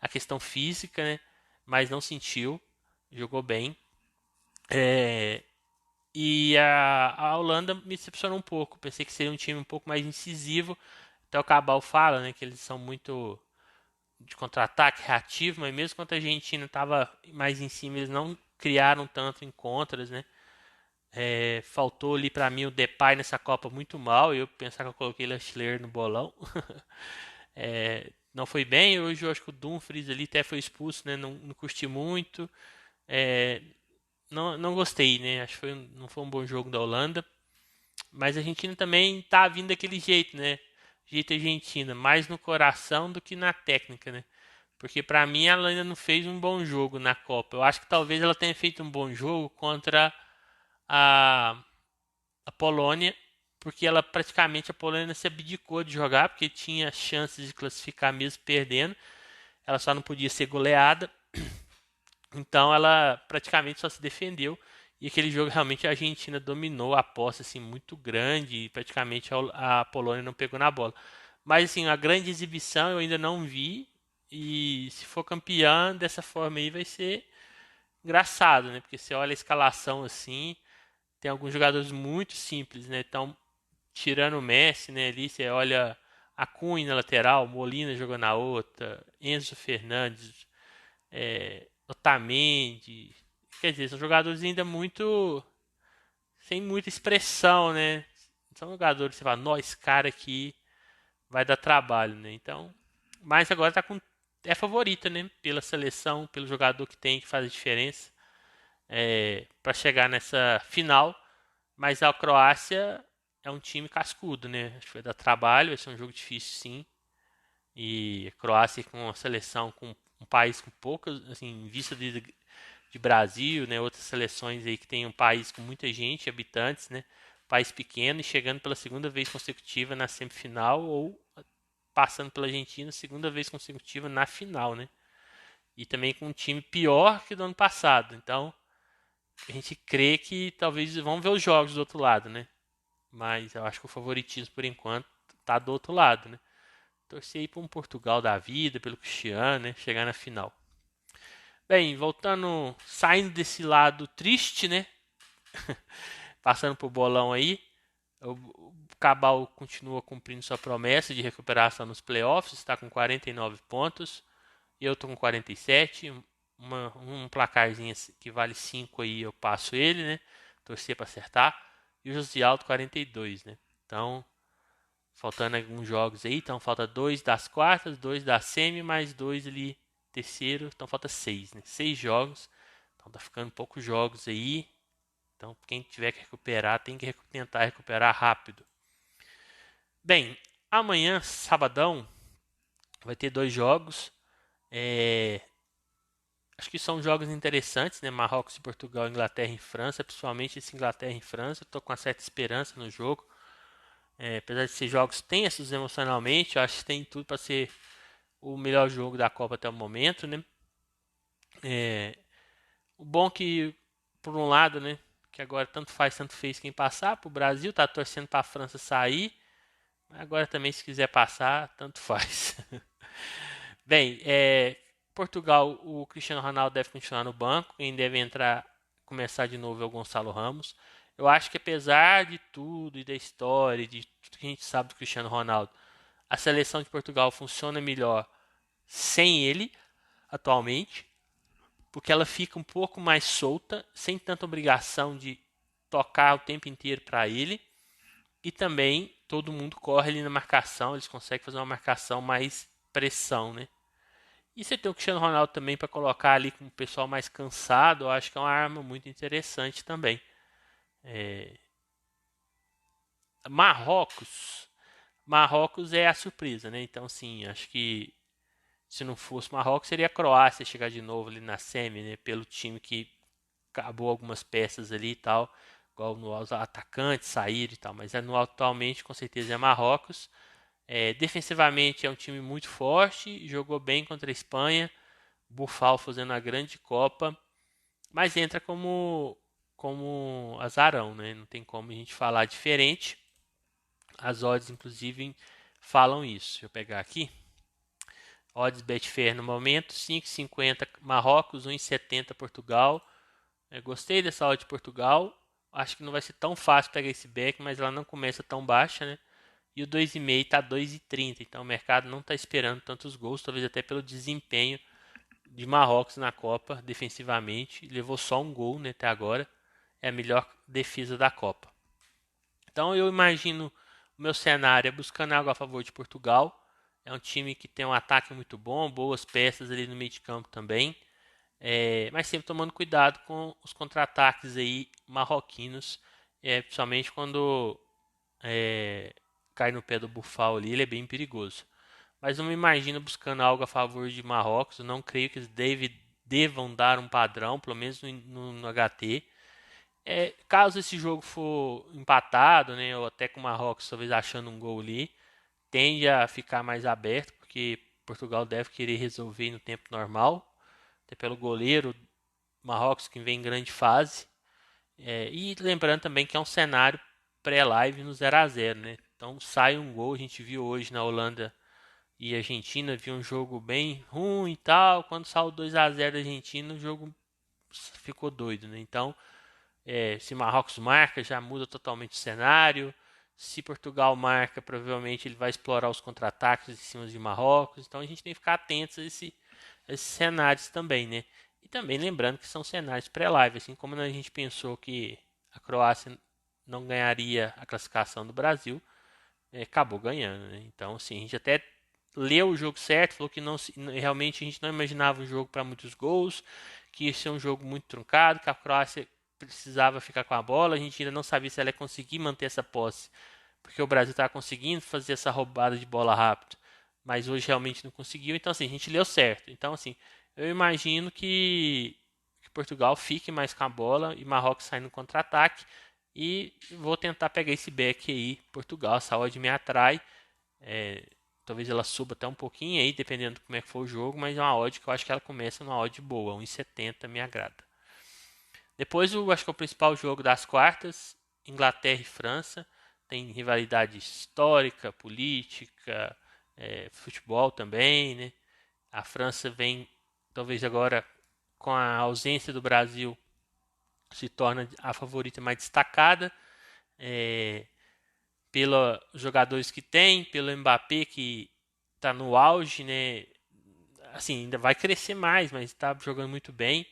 a questão física, né? Mas não sentiu. Jogou bem. E a Holanda me decepcionou um pouco. Pensei que seria um time um pouco mais incisivo. Até o Cabal fala, né? Que eles são muito de contra-ataque, reativo, mas mesmo quando a Argentina estava mais em cima, eles não criaram tanto em contras, né? Faltou ali para mim o Depay nessa Copa muito mal. Eu pensava que eu coloquei o Artilheiro no bolão. Não foi bem. Hoje eu acho que o Dumfries ali até foi expulso, né? Não curti muito. Não gostei, né? Acho que não foi um bom jogo da Holanda. Mas a Argentina também tá vindo daquele jeito, né? Jeito Argentina, mais no coração do que na técnica, né? Porque pra mim ela ainda não fez um bom jogo na Copa. Eu acho que talvez ela tenha feito um bom jogo contra a, a Polônia, porque ela praticamente a Polônia se abdicou de jogar, porque tinha chances de classificar mesmo perdendo. Ela só não podia ser goleada. Então ela praticamente só se defendeu. E aquele jogo realmente a Argentina dominou a posse assim, muito grande e praticamente a Polônia não pegou na bola. Mas assim, a grande exibição eu ainda não vi. E se for campeã dessa forma aí vai ser engraçado, né? Porque você olha a escalação assim, tem alguns jogadores muito simples, né? Então, tirando o Messi, né? Ali você olha a Cunha na lateral, Molina jogando na outra, Enzo Fernandes, Otamendi. Quer dizer, são jogadores ainda muito sem muita expressão, né? São jogadores que você fala, nós, cara aqui vai dar trabalho, né? Então, mas agora tá com é favorita, né? Pela seleção, pelo jogador que tem que faz a diferença para chegar nessa final. Mas a Croácia é um time cascudo, né? Acho que vai dar trabalho, vai ser um jogo difícil, sim. E a Croácia com uma seleção com um país com poucas, assim, em vista de Brasil, né? Outras seleções aí que tem um país com muita gente, habitantes, né? País pequeno e chegando pela segunda vez consecutiva na semifinal ou passando pela Argentina segunda vez consecutiva na final, né? E também com um time pior que do ano passado. Então, a gente crê que talvez vamos ver os jogos do outro lado, né? Mas eu acho que o favoritismo por enquanto tá do outro lado, né? Torcer aí para um Portugal da vida, pelo Cristiano, né? Chegar na final. Bem, voltando, saindo desse lado triste, né? Passando pro bolão aí. O Cabal continua cumprindo sua promessa de recuperação nos playoffs, está com 49 pontos. E eu tô com 47. Um placarzinho que vale 5 aí, eu passo ele, né? Torcer para acertar. E o José Aldo 42, né? Então, faltando alguns jogos aí. Então, falta 2 das quartas, 2 da semi, mais 2 ali terceiro. Então, falta 6, né? 6 jogos. Então, tá ficando poucos jogos aí. Então, quem tiver que recuperar, tem que tentar recuperar rápido. Bem, amanhã, sabadão, vai ter 2 jogos. Acho que são jogos interessantes, né? Marrocos e Portugal, Inglaterra e França, principalmente esse Inglaterra e França. Estou com uma certa esperança no jogo. Apesar de ser jogos tensos emocionalmente, eu acho que tem tudo para ser o melhor jogo da Copa até o momento, né? O bom é que por um lado, né, que agora tanto faz, tanto fez quem passar pro Brasil, tá torcendo para a França sair, mas agora também se quiser passar, tanto faz. Bem, Portugal, o Cristiano Ronaldo deve continuar no banco, quem deve entrar, começar de novo é o Gonçalo Ramos. Eu acho que apesar de tudo e da história, de tudo que a gente sabe do Cristiano Ronaldo, a seleção de Portugal funciona melhor sem ele atualmente, porque ela fica um pouco mais solta, sem tanta obrigação de tocar o tempo inteiro para ele. E também todo mundo corre ali na marcação, eles conseguem fazer uma marcação mais pressão, né? E você tem o Cristiano Ronaldo também para colocar ali com o pessoal mais cansado, eu acho que é uma arma muito interessante também. É... Marrocos. Marrocos é a surpresa, né? Então, sim, acho que se não fosse Marrocos, seria a Croácia chegar de novo ali na semi, né? Pelo time que acabou algumas peças ali e tal, igual no atacantes saíram e tal, mas atualmente com certeza é Marrocos. Defensivamente é um time muito forte, jogou bem contra a Espanha, Buffal fazendo a grande Copa, mas entra como azarão, né? Não tem como a gente falar diferente. As odds inclusive falam isso. Deixa eu pegar aqui. Odds Betfair no momento, 5,50 Marrocos, 1,70 Portugal. Gostei dessa odd de Portugal. Acho que não vai ser tão fácil pegar esse back, mas ela não começa tão baixa, né? E o 2,5 está 2,30. Então o mercado não está esperando tantos gols, talvez até pelo desempenho de Marrocos na Copa, defensivamente. Levou só um gol, né, até agora. É a melhor defesa da Copa. Então eu imagino o meu cenário é buscando algo a favor de Portugal. É um time que tem um ataque muito bom, boas peças ali no meio de campo também. Mas sempre tomando cuidado com os contra-ataques aí marroquinos, principalmente quando cai no pé do Bufal ali, ele é bem perigoso. Mas não me imagino buscando algo a favor de Marrocos, eu não creio que eles devam dar um padrão, pelo menos no HT. Caso esse jogo for empatado, né, ou até com o Marrocos talvez achando um gol ali, tende a ficar mais aberto, porque Portugal deve querer resolver no tempo normal, até pelo goleiro Marrocos que vem em grande fase. E lembrando também que é um cenário pré-live no 0-0, né? Então sai um gol, a gente viu hoje na Holanda e Argentina, viu um jogo bem ruim e tal. Quando saiu 2-0 da Argentina, o jogo ficou doido, né? Então, se Marrocos marca, já muda totalmente o cenário. Se Portugal marca, provavelmente ele vai explorar os contra-ataques em cima de Marrocos. Então a gente tem que ficar atentos a esses cenários também, né? E também lembrando que são cenários pré-live, assim como a gente pensou que a Croácia não ganharia a classificação do Brasil, acabou ganhando, né? Então, assim, a gente até leu o jogo certo, falou que não, realmente a gente não imaginava um jogo para muitos gols, que ia ser um jogo muito truncado, que a Croácia precisava ficar com a bola, a gente ainda não sabia se ela ia conseguir manter essa posse, porque o Brasil estava conseguindo fazer essa roubada de bola rápido, mas hoje realmente não conseguiu, então assim, a gente leu certo. Então assim, eu imagino que Portugal fique mais com a bola e Marrocos sai no contra-ataque, e vou tentar pegar esse back aí, Portugal, essa odd me atrai, talvez ela suba até um pouquinho aí, dependendo de como é que for o jogo, mas é uma odd que eu acho que ela começa numa odd boa, 1,70 me agrada. Depois, acho que é o principal jogo das quartas, Inglaterra e França. Tem rivalidade histórica, política, futebol também, né? A França vem, talvez agora, com a ausência do Brasil, se torna a favorita mais destacada. Pelos jogadores que tem, pelo Mbappé que está no auge, né? Assim, ainda vai crescer mais, mas está jogando muito bem.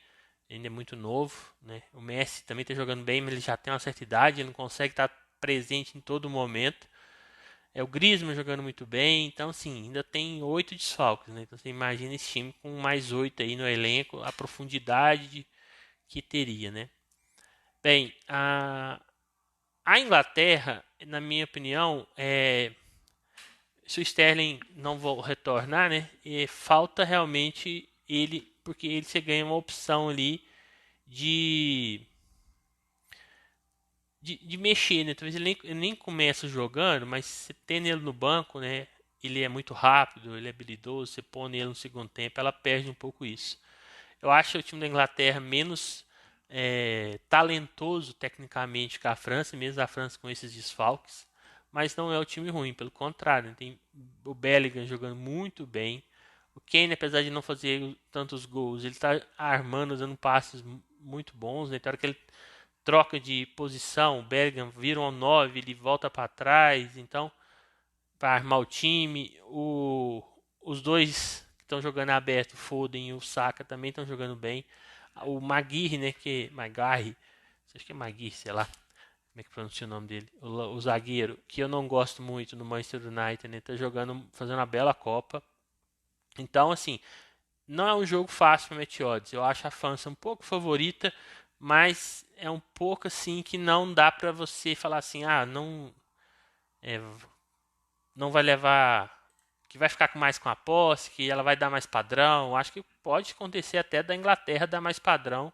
Ainda é muito novo, né? O Messi também está jogando bem, mas ele já tem uma certa idade, ele não consegue estar presente em todo momento. O Griezmann jogando muito bem, então assim, ainda tem 8 desfalques, né? Então você imagina esse time com mais 8 aí no elenco, a profundidade que teria, né? Bem, a Inglaterra, na minha opinião, se o Sterling não retornar, né? Falta realmente ele, porque ele você ganha uma opção ali de, de mexer, né? Talvez ele nem começa jogando, mas você tendo ele no banco, né? Ele é muito rápido, ele é habilidoso, você põe ele no segundo tempo, ela perde um pouco isso. Eu acho o time da Inglaterra menos talentoso tecnicamente com a França, mesmo a França com esses desfalques, mas não é o time ruim, pelo contrário, né? Tem o Bellingham jogando muito bem. O Kane, apesar de não fazer tantos gols, ele está armando, dando passes muito bons, né? Tem hora que ele troca de posição, o Bellingham vira um 9, ele volta para trás, então para armar o time. Os dois que estão jogando aberto, o Foden e o Saka, também estão jogando bem. O Maguire, né, Maguire, acho que é Maguire, sei lá, como é que pronuncia o nome dele, o zagueiro, que eu não gosto muito no Manchester United, né, tá jogando, fazendo uma bela Copa. Então, assim, não é um jogo fácil para Meteodes. Eu acho a França um pouco favorita, mas é um pouco assim que não dá para você falar assim, não, é, não vai levar, que vai ficar mais com a posse, que ela vai dar mais padrão. Acho que pode acontecer até da Inglaterra dar mais padrão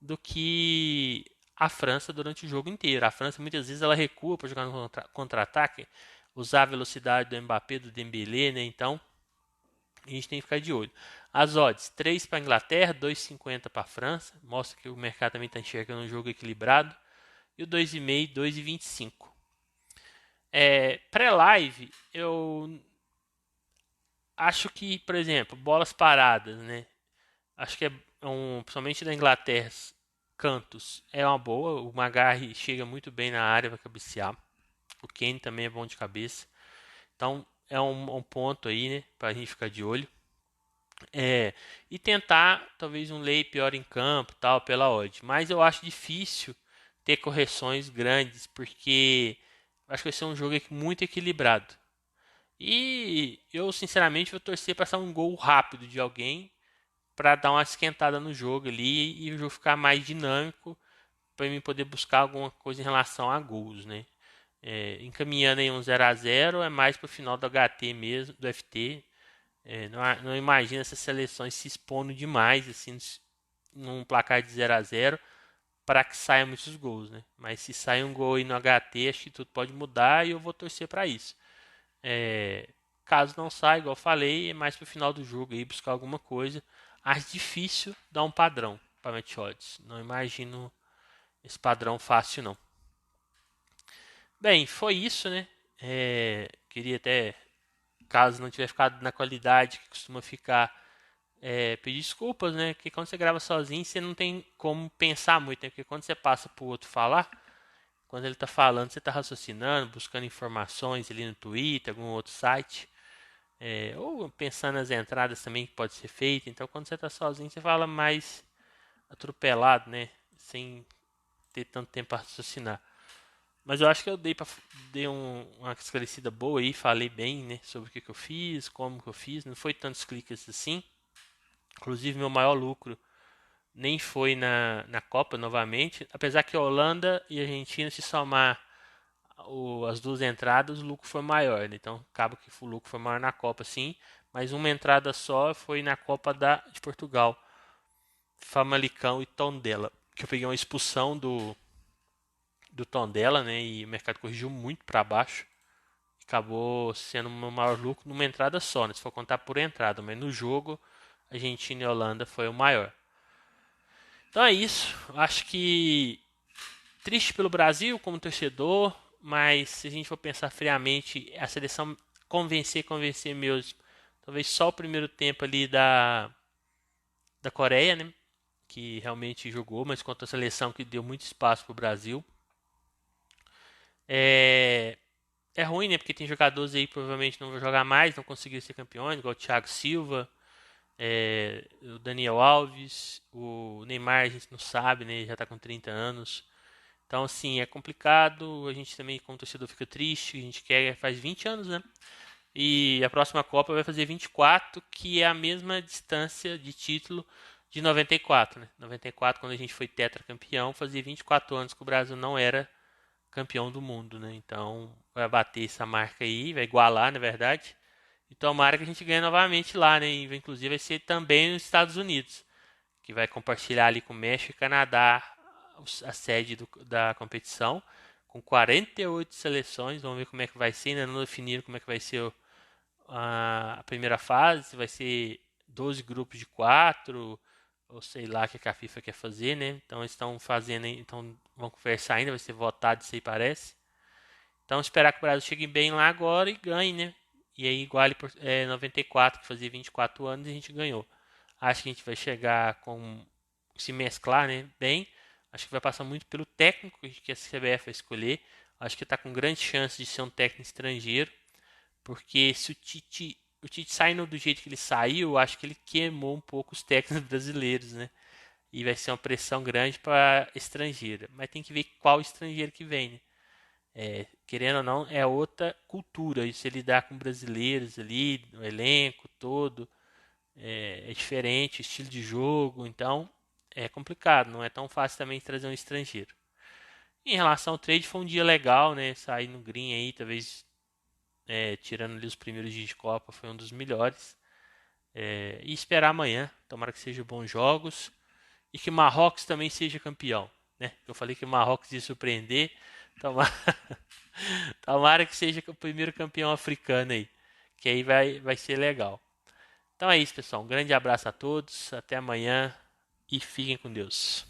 do que a França durante o jogo inteiro. A França muitas vezes ela recua para jogar no contra-ataque, usar a velocidade do Mbappé, do Dembélé, né? Então a gente tem que ficar de olho. As odds, 3 para a Inglaterra, 2,50 para a França. Mostra que o mercado também está enxergando um jogo equilibrado. E o 2,5, 2,25. Pré-live, eu acho que, por exemplo, bolas paradas, né? Acho que principalmente da Inglaterra, cantos é uma boa. O Maguire chega muito bem na área para cabecear. O Kane também é bom de cabeça. Então é um ponto aí, né? Para a gente ficar de olho. E tentar talvez um lay pior em campo, tal, pela odd. Mas eu acho difícil ter correções grandes, porque acho que vai ser um jogo muito equilibrado. E eu sinceramente vou torcer para ser um gol rápido de alguém para dar uma esquentada no jogo ali e o jogo ficar mais dinâmico para mim poder buscar alguma coisa em relação a gols, né? Encaminhando em um 0-0 é mais para o final do HT mesmo, do FT. Não imagino essas seleções se expondo demais assim num placar de 0-0 para que saiam muitos gols, né? Mas se sai um gol aí no HT, acho que tudo pode mudar e eu vou torcer para isso. Caso não saia, igual eu falei, é mais pro final do jogo aí buscar alguma coisa. Acho difícil dar um padrão para match odds. Não imagino esse padrão fácil não. Bem, foi isso, né? Queria até, caso não tiver ficado na qualidade que costuma ficar, pedir desculpas, né? Porque quando você grava sozinho, você não tem como pensar muito, né? Porque quando você passa pro outro falar, quando ele tá falando, você tá raciocinando, buscando informações ali no Twitter, algum outro site. Ou pensando nas entradas também que pode ser feita. Então, quando você está sozinho, você fala mais atropelado, né? Sem ter tanto tempo para raciocinar. Mas eu acho que eu dei uma esclarecida boa aí, falei bem, né? Sobre o que eu fiz, como que eu fiz. Não foi tantos cliques assim. Inclusive, meu maior lucro nem foi na Copa novamente. Apesar que a Holanda e a Argentina, se somar as duas entradas, o lucro foi maior, né? Então acaba que o lucro foi maior na Copa, sim, mas uma entrada só foi na Copa de Portugal, Famalicão e Tondela, que eu peguei uma expulsão do Tondela, né? E o mercado corrigiu muito para baixo, acabou sendo o meu maior lucro numa entrada só, né? Se for contar por entrada, mas no jogo Argentina e Holanda foi o maior. Então é isso, acho que triste pelo Brasil como torcedor, mas se a gente for pensar friamente, a seleção convencer mesmo. Talvez só o primeiro tempo ali da Coreia, né? Que realmente jogou, mas contra a seleção que deu muito espaço para o Brasil. É ruim, né? Porque tem jogadores aí que provavelmente não vão jogar mais, não conseguiram ser campeões, igual o Thiago Silva, o Daniel Alves, o Neymar a gente não sabe, né? Já está com 30 anos. Então, assim, é complicado. A gente também, como torcedor, fica triste. A gente quer, faz 20 anos, né? E a próxima Copa vai fazer 24, que é a mesma distância de título de 94, né? 94, quando a gente foi tetracampeão, fazia 24 anos que o Brasil não era campeão do mundo, né? Então, vai bater essa marca aí, vai igualar, na verdade. E tomara que a gente ganhe novamente lá, né? E, inclusive, vai ser também nos Estados Unidos, que vai compartilhar ali com o México e Canadá a sede da competição, com 48 seleções. Vamos ver como é que vai ser, ainda não definiram como é que vai ser a primeira fase, se vai ser 12 grupos de 4, ou sei lá o que a FIFA quer fazer, né? Então eles estão fazendo, então vão conversar ainda, vai ser votado isso aí parece. Então esperar que o Brasil chegue bem lá agora e ganhe, né? E aí iguale por 94, que fazia 24 anos e a gente ganhou. Acho que a gente vai chegar com se mesclar, né, bem. Acho que vai passar muito pelo técnico que a CBF vai escolher. Acho que está com grande chance de ser um técnico estrangeiro, porque se o Tite saindo do jeito que ele saiu, acho que ele queimou um pouco os técnicos brasileiros, né? E vai ser uma pressão grande para estrangeiro. Mas tem que ver qual estrangeiro que vem, né? Querendo ou não, é outra cultura. E se lidar com brasileiros ali, no elenco todo, é diferente, estilo de jogo, então é complicado, não é tão fácil também trazer um estrangeiro. Em relação ao trade, foi um dia legal, né? Sair no green aí, talvez tirando ali os primeiros dias de Copa, foi um dos melhores. E esperar amanhã, tomara que sejam bons jogos e que Marrocos também seja campeão, né? Eu falei que Marrocos ia surpreender, tomara, tomara que seja o primeiro campeão africano aí, que aí vai ser legal. Então é isso, pessoal. Um grande abraço a todos. Até amanhã e fiquem com Deus.